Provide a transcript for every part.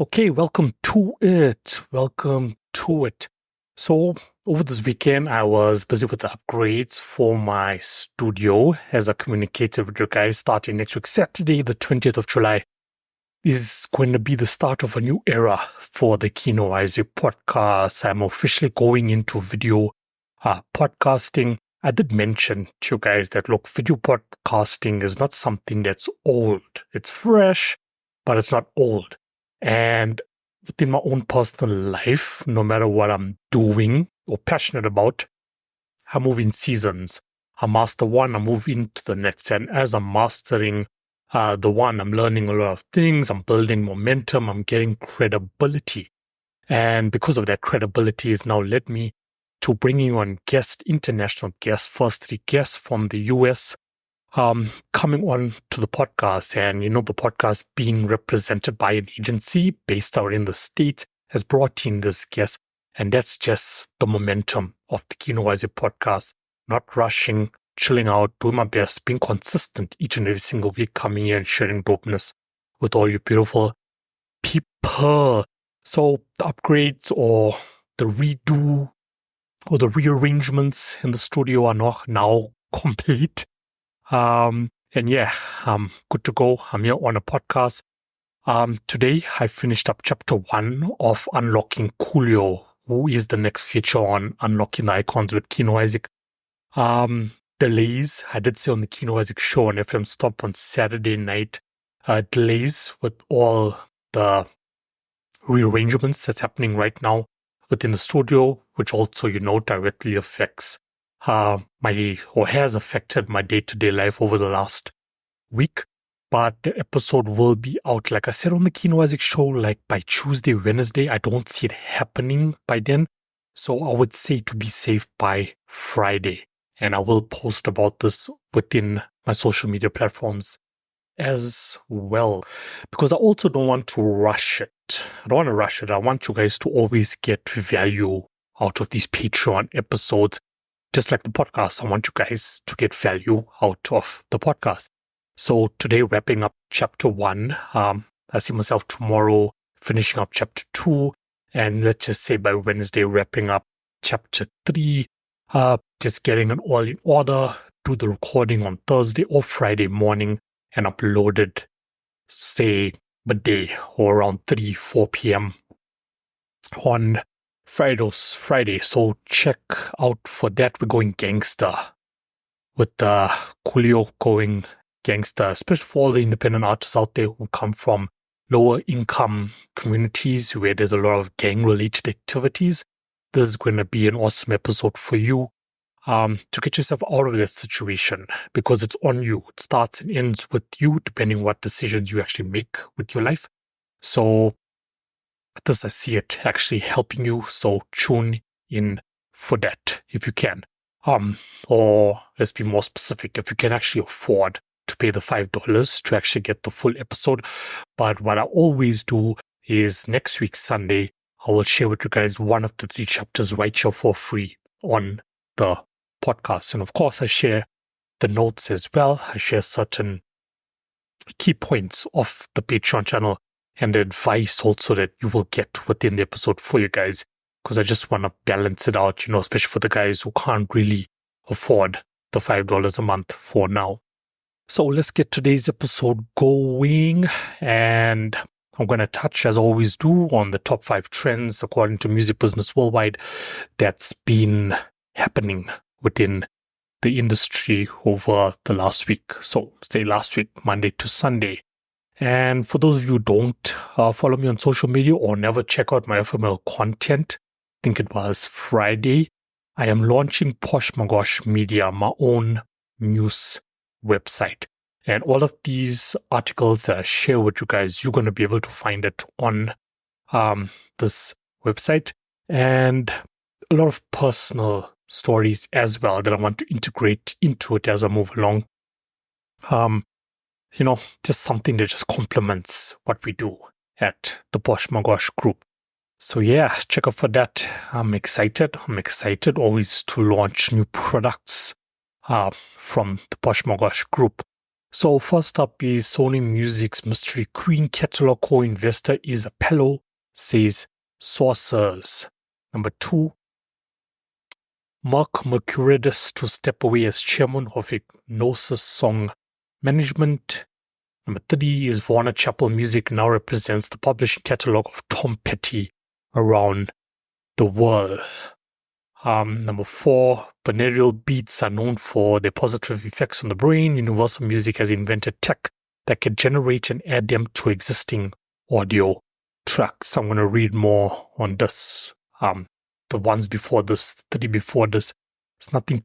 Okay, welcome to it. Welcome to it. So, over this weekend, I was busy with the upgrades for my studio as I communicated with you guys. Starting next week, Saturday, the 20th of July, is going to be the start of a new era for the Kino Isaac podcast. I'm officially going into video podcasting. I did mention to you guys that, look, video podcasting is not something that's old. It's fresh, but it's not old. And within my own personal life, no matter what I'm doing or passionate about, I move in seasons. I master one, I move into the next. And as I'm mastering the one, I'm learning a lot of things. I'm building momentum. I'm getting credibility. And because of that credibility, it's now led me to bringing on international guests, first 3 guests from the US, coming on to the podcast. And, the podcast being represented by an agency based out in the States has brought in this guest. And that's just the momentum of the Kino Isaac podcast. Not rushing, chilling out, doing my best, being consistent each and every single week, coming here and sharing dopeness with all you beautiful people. So the upgrades or the redo or the rearrangements in the studio are now complete. And yeah, I'm good to go. I'm here on a podcast. Today I finished up chapter 1 of Unlocking Coolio, who is the next feature on Unlocking the Icons with Kino Isaac. Delays, I did say on the Kino Isaac show on FM Stop on Saturday night, delays with all the rearrangements that's happening right now within the studio, which also, directly affects has affected my day-to-day life over the last week. But the episode will be out, like I said, on the Kino Isaac show, like by Tuesday, Wednesday. I don't see it happening by then. So I would say to be safe by Friday. And I will post about this within my social media platforms as well. Because I also don't want to rush it. I want you guys to always get value out of these Patreon episodes. Just like the podcast, I want you guys to get value out of the podcast. So today, wrapping up chapter 1, I see myself tomorrow finishing up chapter 2, and let's just say by Wednesday, wrapping up chapter 3, just getting it all in order, do the recording on Thursday or Friday morning, and upload it, say, midday or around 4 p.m. on Friday. So check out for that. We're going gangster with Coolio going gangster, especially for all the independent artists out there who come from lower income communities where there's a lot of gang related activities. This is going to be an awesome episode for you to get yourself out of that situation, because it's on you. It starts and ends with you, depending what decisions you actually make with your life. So this, I see it actually helping you. So tune in for that if you can. Or let's be more specific, if you can actually afford to pay the $5 to actually get the full episode. But what I always do is next week, Sunday, I will share with you guys one of the 3 chapters right here for free on the podcast. And of course, I share the notes as well. I share certain key points of the Patreon channel and the advice also that you will get within the episode for you guys, because I just want to balance it out, especially for the guys who can't really afford the $5 a month for now. So let's get today's episode going, and I'm going to touch, as I always do, on the top 5 trends according to Music Business Worldwide that's been happening within the industry over the last week. So say last week, Monday to Sunday. And for those of you who don't follow me on social media or never check out my FML content, I think it was Friday, I am launching Posh Magosh Media, my own news website. And all of these articles that I share with you guys, you're going to be able to find it on this website. And a lot of personal stories as well that I want to integrate into it as I move along. Just something that just complements what we do at the Posh Magosh group. So yeah, check out for that. I'm excited always to launch new products from the Posh Magosh group. So first up is Sony Music's Mystery Queen catalog co-investor is Apello, says sources. Number 2, Mark Mercuriadis to step away as chairman of Ignosis Song Management. Number 3 is Warner Chappell Music now represents the publishing catalog of Tom Petty around the world. Number 4, binaural beats are known for their positive effects on the brain. Universal Music has invented tech that can generate and add them to existing audio tracks. I'm going to read more on this. The ones before this, 3 before this, it's nothing,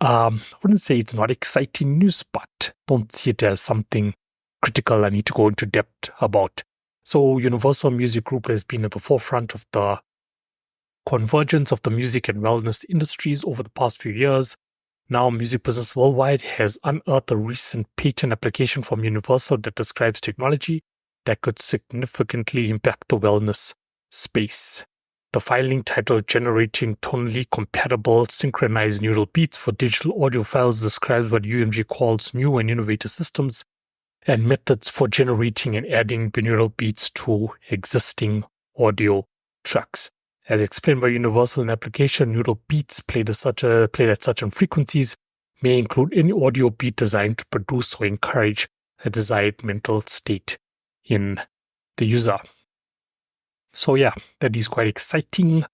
I wouldn't say it's not exciting news, but don't see it as something critical I need to go into depth about. So Universal Music Group has been at the forefront of the convergence of the music and wellness industries over the past few years. Now, Music Business Worldwide has unearthed a recent patent application from Universal that describes technology that could significantly impact the wellness space. The filing, titled Generating Tonally Compatible Synchronized Neural Beats for Digital Audio Files, describes what UMG calls new and innovative systems and methods for generating and adding binaural beats to existing audio tracks. As explained by Universal, an application, neural beats played at certain frequencies may include any audio beat designed to produce or encourage a desired mental state in the user. So yeah, that is quite exciting.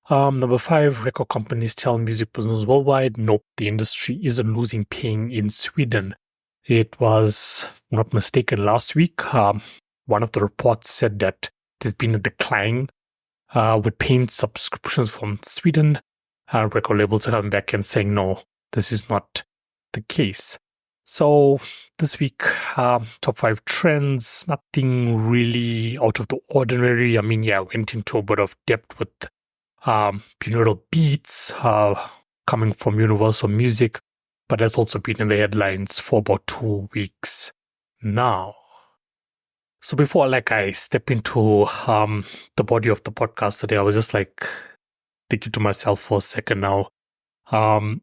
Number 5, record companies tell Music Business Worldwide, nope, the industry isn't losing paying in Sweden. It was, not mistaken, last week, one of the reports said that there's been a decline with paying subscriptions from Sweden. Record labels are coming back and saying, no, this is not the case. So this week, top 5 trends, nothing really out of the ordinary. I mean, yeah, I went into a bit of depth with binaural beats coming from Universal Music, but that's also been in the headlines for about 2 weeks now. So before I step into the body of the podcast today, I was just thinking to myself for a second now. I'm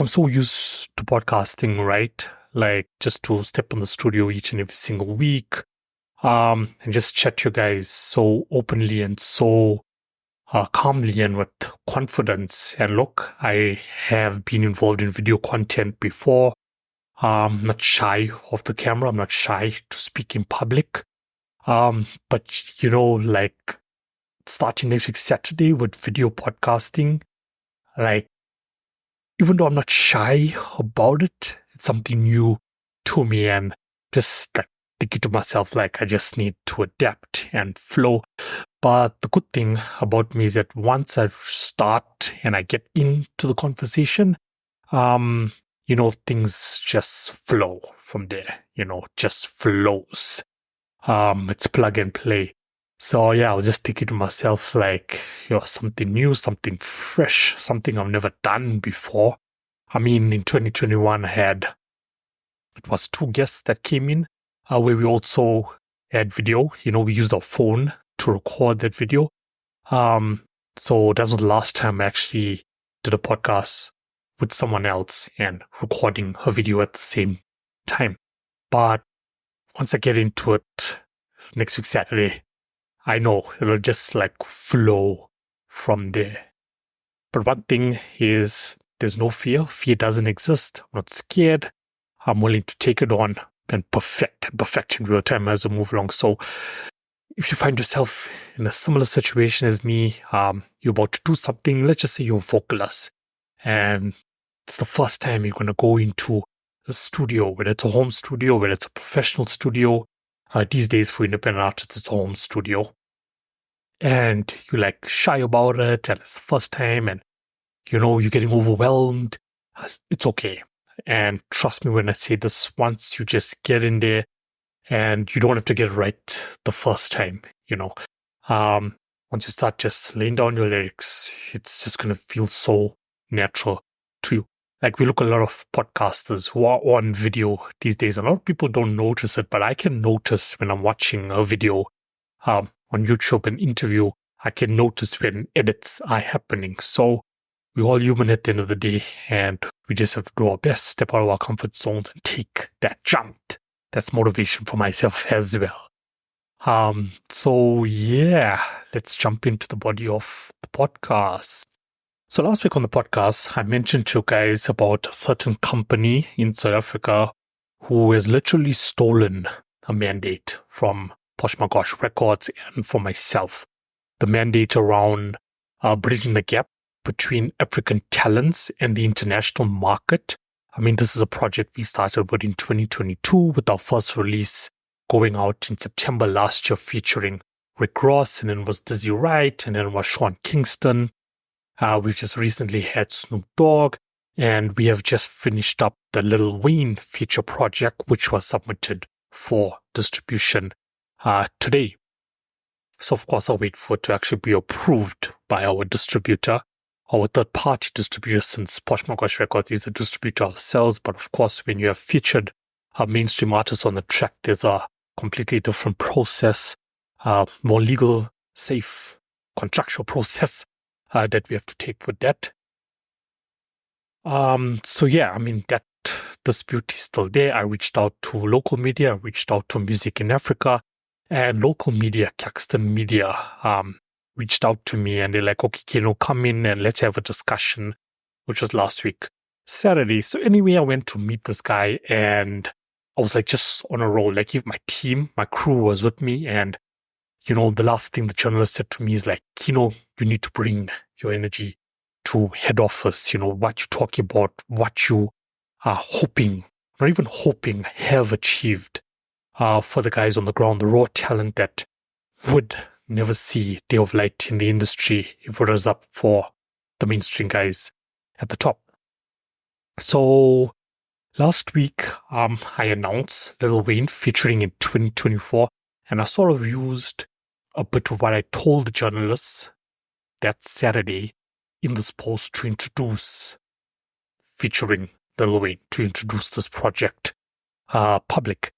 so used to podcasting, right? Just to step in the studio each and every single week, and just chat to you guys so openly and so calmly and with confidence. And look, I have been involved in video content before. I'm not shy of the camera. I'm not shy to speak in public. But starting next week Saturday with video podcasting, even though I'm not shy about it, it's something new to me, and just thinking to myself, I just need to adapt and flow. But the good thing about me is that once I start and I get into the conversation, things just flow from there, just flows. It's plug and play. So yeah, I was just thinking to myself, something new, something fresh, something I've never done before. I mean, in 2021, it was 2 guests that came in, where we also had video. We used our phone to record that video. So that was the last time I actually did a podcast with someone else and recording a video at the same time. But once I get into it next week Saturday, I know it'll just flow from there. But one thing is, there's no fear. Fear doesn't exist. I'm not scared. I'm willing to take it on and perfect in real time as I move along. So if you find yourself in a similar situation as me, you're about to do something, let's just say you're a vocalist, and it's the first time you're going to go into a studio, whether it's a home studio, whether it's a professional studio. These days for independent artists, it's a home studio. And you're shy about it, and it's the first time, and you're getting overwhelmed. It's okay. And trust me when I say this, once you just get in there, and you don't have to get it right the first time, once you start just laying down your lyrics, it's just going to feel so natural to you. We look at a lot of podcasters who are on video these days. A lot of people don't notice it, but I can notice when I'm watching a video on YouTube, an interview, I can notice when edits are happening. So we're all human at the end of the day, and we just have to do our best, step out of our comfort zones and take that jump. That's motivation for myself as well. So yeah, let's jump into the body of the podcast. So last week on the podcast, I mentioned to you guys about a certain company in South Africa who has literally stolen a mandate from Posh My Gosh Records and for myself. The mandate around bridging the gap between African talents and the international market. I mean, this is a project we started with in 2022 with our first release going out in September last year featuring Rick Ross, and then was Dizzy Wright, and then was Sean Kingston. We've just recently had Snoop Dogg, and we have just finished up the Lil Wayne feature project, which was submitted for distribution today. So of course I'll wait for it to actually be approved by our distributor, our third-party distributor, since Posh My Gosh Records is a distributor ourselves. But of course, when you have featured mainstream artists on the track, there's a completely different process, more legal, safe, contractual process that we have to take with that. So yeah, I mean, that dispute is still there. I reached out to local media, I reached out to Music in Africa, and local media, Caxton Media, reached out to me, and they're like, okay, can you come in and let's have a discussion, which was last week, Saturday. So anyway, I went to meet this guy, and I was like just on a roll. Like, if my team, my crew was with me, and the last thing the journalist said to me is like, you need to bring your energy to head office, what you're talking about, what you are hoping, not even hoping, have achieved for the guys on the ground, the raw talent that would never see day of light in the industry if it was up for the mainstream guys at the top. So last week, I announced Lil Wayne featuring in 2024, and I sort of used a bit of what I told the journalists that Saturday in this post to introduce featuring Lil Wayne, to introduce this project public.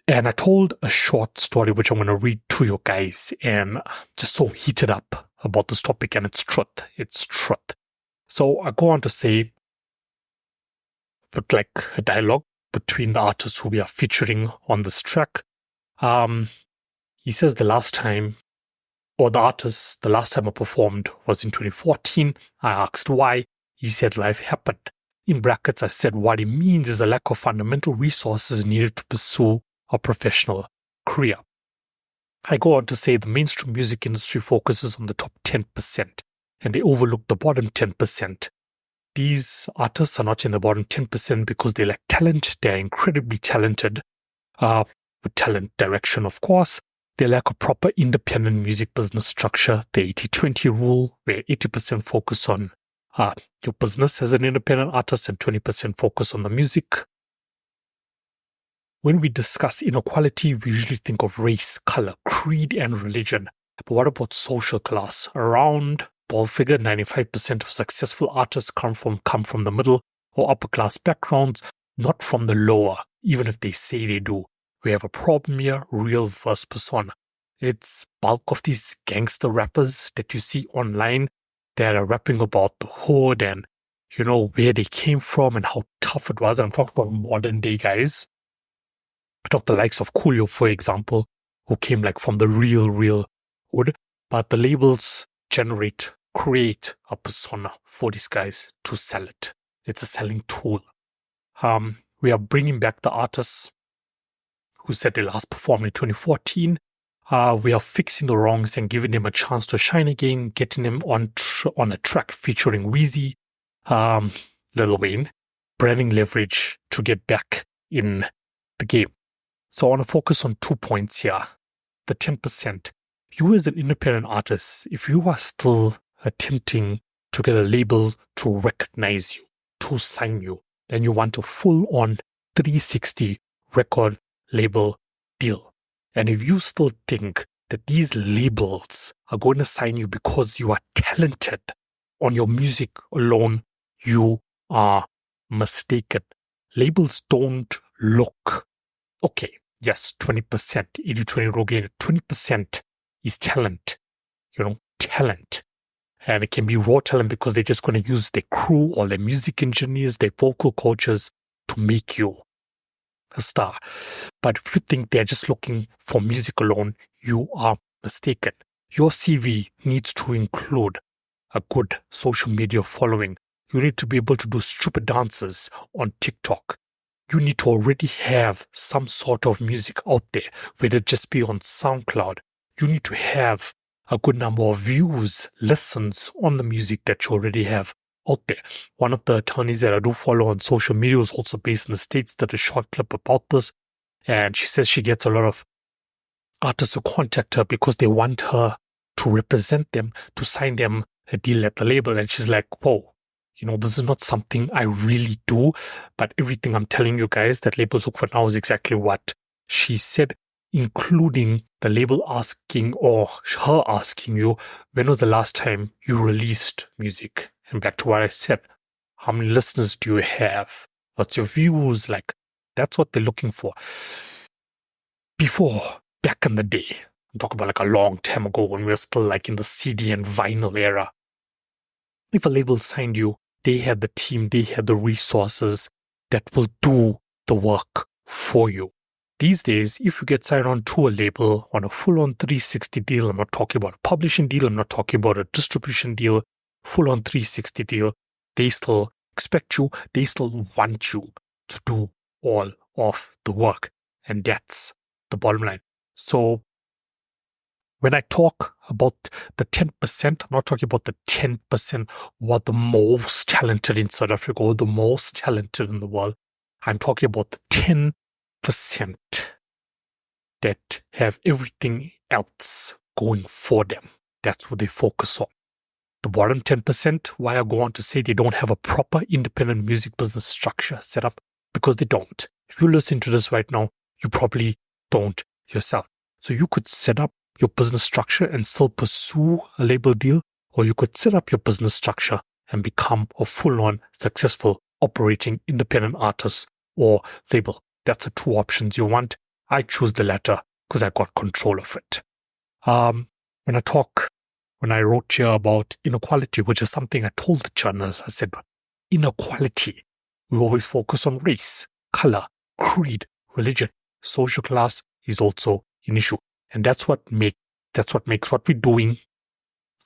And I told a short story which I'm going to read to you guys, and just so heated up about this topic, and it's truth. It's truth. So I go on to say, with like a dialogue between the artists who we are featuring on this track. He says the last time I performed was in 2014. I asked why. He said life happened. In brackets, I said what it means is a lack of fundamental resources needed to pursue a professional career. I go on to say the mainstream music industry focuses on the top 10% and they overlook the bottom 10%. These artists are not in the bottom 10% because they lack talent. They're incredibly talented, with talent direction, of course. They lack a proper independent music business structure, the 80-20 rule, where 80% focus on your business as an independent artist and 20% focus on the music. When we discuss inequality, we usually think of race, color, creed, and religion. But what about social class? Around ball figure, 95% of successful artists come from the middle or upper class backgrounds, not from the lower, even if they say they do. We have a problem here, real versus persona. It's bulk of these gangster rappers that you see online that are rapping about the hood and, where they came from and how tough it was. And I'm talking about modern day guys. I talk the likes of Coolio, for example, who came like from the real hood. But the labels create a persona for these guys to sell it. It's a selling tool. We are bringing back the artists who said they last performed in 2014. We are fixing the wrongs and giving them a chance to shine again, getting them on a track featuring Weezy, Lil Wayne, branding leverage to get back in the game. So I want to focus on 2 points here. The 10%. You as an independent artist, if you are still attempting to get a label to recognize you, to sign you, then you want a full-on 360 record label deal. And if you still think that these labels are going to sign you because you are talented on your music alone, you are mistaken. Labels don't look, okay, yes, 20%, 80-20 rule gain, 20% is talent, talent. And it can be raw talent because they're just going to use their crew or their music engineers, their vocal coaches to make you a star. But if you think they're just looking for music alone, you are mistaken. Your CV needs to include a good social media following. You need to be able to do stupid dances on TikTok. You need to already have some sort of music out there, whether it just be on SoundCloud. You need to have a good number of views, listens on the music that you already have out there. One of the attorneys that I do follow on social media is also based in the States, did a short clip about this. And she says she gets a lot of artists to contact her because they want her to represent them, to sign them a deal at the label. And she's like, whoa, this is not something I really do. But everything I'm telling you guys that labels look for now is exactly what she said, including the label asking or her asking you, when was the last time you released music? And back to what I said, how many listeners do you have? What's your views like? That's what they're looking for. Before, back in the day, I'm talking about like a long time ago when we were still like in the CD and vinyl era, if a label signed you, they had the team, they had the resources that will do the work for you. These days, if you get signed on to a label on a full-on 360 deal, I'm not talking about a publishing deal, I'm not talking about a distribution deal, full-on 360 deal, they still expect you, they still want you to do all of the work. And that's the bottom line. So when I talk about the 10%, I'm not talking about the 10% who are the most talented in South Africa or the most talented in the world. I'm talking about the 10% that have everything else going for them. That's what they focus on. The bottom 10%, why I go on to say they don't have a proper independent music business structure set up, because they don't. If you listen to this right now, you probably don't yourself. So you could set up your business structure and still pursue a label deal, or you could set up your business structure and become a full-on successful operating independent artist or label. That's the two options you want. I choose the latter because I got control of it. When I wrote here about inequality, which is something I told the journalists, I said, inequality, we always focus on race, color, creed, religion. Social class is also an issue. And that's what makes what we're doing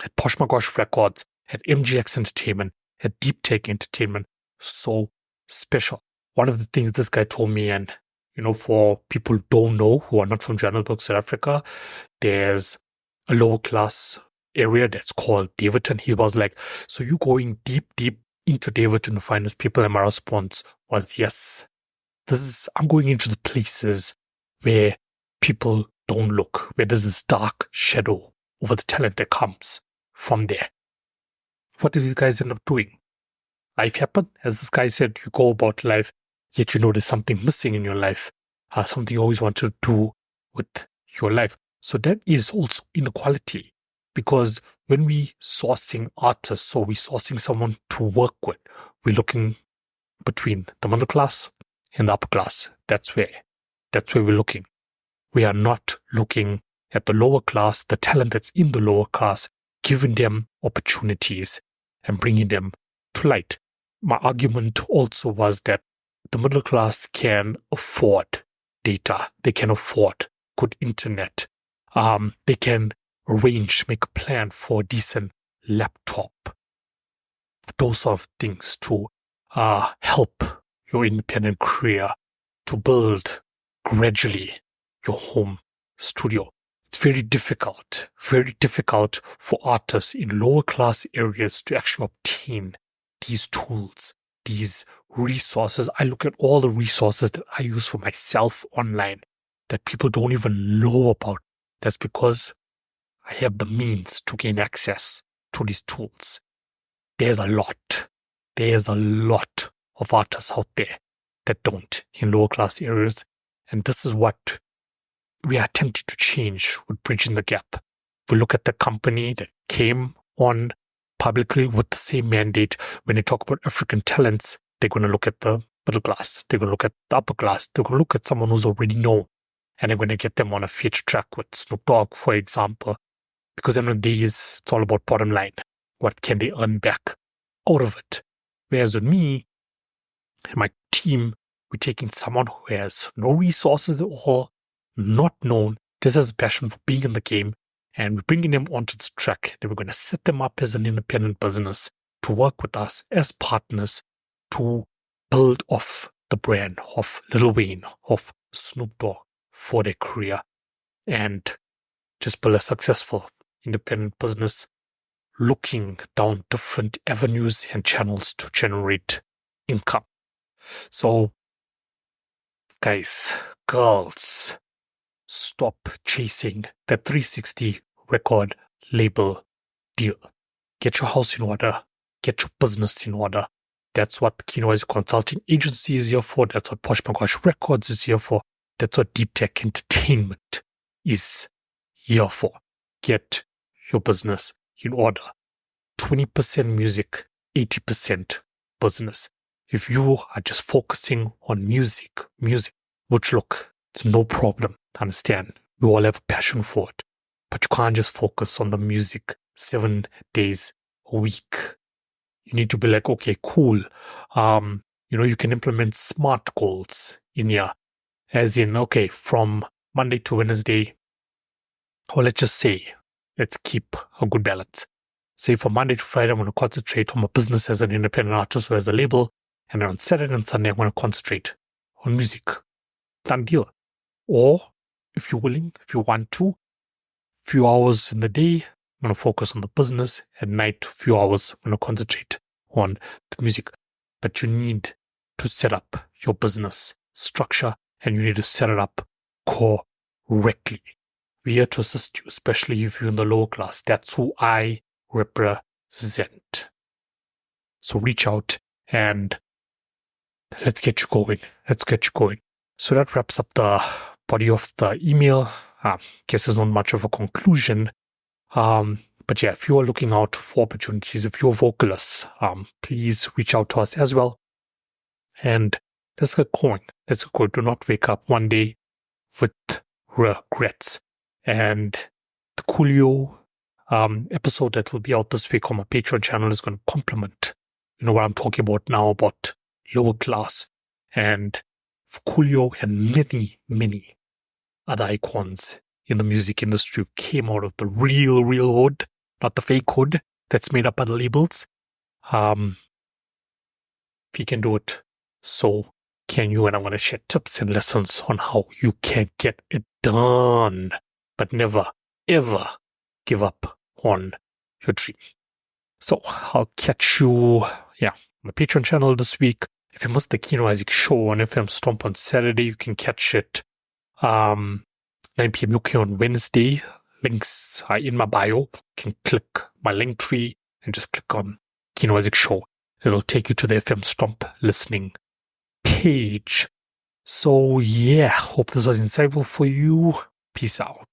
at Posh Magosh Records, at MGX Entertainment, at Deep Tech Entertainment so special. One of the things this guy told me, and for people who don't know, who are not from Johannesburg, South Africa, there's a lower class area that's called Davidton. He was like, so you going deep into Davidton to find these people? And my response was, yes. I'm going into the places where people don't look, where there's this dark shadow over the talent that comes from there. What do these guys end up doing? Life happened. As this guy said, you go about life, yet there's something missing in your life, something you always want to do with your life. So that is also inequality, because when we sourcing artists, or we sourcing someone to work with, we're looking between the middle class and the upper class. That's where we're looking. We are not looking at the lower class, the talent that's in the lower class, giving them opportunities and bringing them to light. My argument also was that the middle class can afford data. They can afford good internet. They can make a plan for a decent laptop. Those sort of things to help your independent career, to build gradually your home studio. It's very difficult for artists in lower class areas to actually obtain these tools, these resources. I look at all the resources that I use for myself online that people don't even know about. That's because I have the means to gain access to these tools. There's a lot of artists out there that don't in lower class areas. And this is what we are attempting to change with Bridging the Gap. If we look at the company that came on publicly with the same mandate, when they talk about African talents, they're going to look at the middle class, they're going to look at the upper class, they're going to look at someone who's already known, and they're going to get them on a feature track with Snoop Dogg, for example, because at the end of the day, it's all about bottom line. what can they earn back out of it. Whereas with me and my team, we're taking someone who has no resources at all, not known, just has a passion for being in the game, and we're bringing them onto this track. Then we're going to set them up as an independent business to work with us as partners to build off the brand of Lil Wayne, of Snoop Dogg for their career, and just build a successful independent business looking down different avenues and channels to generate income. So, guys, girls, stop chasing that 360 record label deal. Get your house in order. Get your business in order. That's what Kino as a consulting agency is here for. That's what Posh Magosh Records is here for. That's what Deep Tech Entertainment is here for. Get your business in order. 20% music, 80% business. If you are just focusing on music, which look, it's no problem to understand. We all have a passion for it. But you can't just focus on the music 7 days a week. You need to be like, okay, cool. You can implement SMART goals in here. As in, okay, from Monday to Wednesday, or let's just say, let's keep a good balance. Say from Monday to Friday, I'm going to concentrate on my business as an independent artist or as a label. And then on Saturday and Sunday, I'm going to concentrate on music. Done deal. Or, if you're willing, if you want to, few hours in the day, I'm going to focus on the business. At night, few hours, I'm going to concentrate on the music. But you need to set up your business structure, and you need to set it up correctly. We're here to assist you, especially if you're in the lower class. That's who I represent. So reach out and let's get you going. So that wraps up the body of the email. Guess there's not much of a conclusion. But yeah, if you are looking out for opportunities, if you're vocalists, please reach out to us as well. And let's get going. Do not wake up one day with regrets. And the Coolio episode that will be out this week on my Patreon channel is going to complement, what I'm talking about now about lower class. And Coolio and many other icons in the music industry came out of the real hood, not the fake hood that's made up by the labels. If you can do it, so can you. And I'm going to share tips and lessons on how you can get it done. But never, ever give up on your dream. So I'll catch you, on the Patreon channel this week. If you missed the Kino Isaac show on FM Stomp on Saturday, you can catch it 9 p.m. UK on Wednesday. Links are in my bio. You can click my link tree and just click on Kino Isaac show. It'll take you to the FM Stomp listening page. So hope this was insightful for you. Peace out.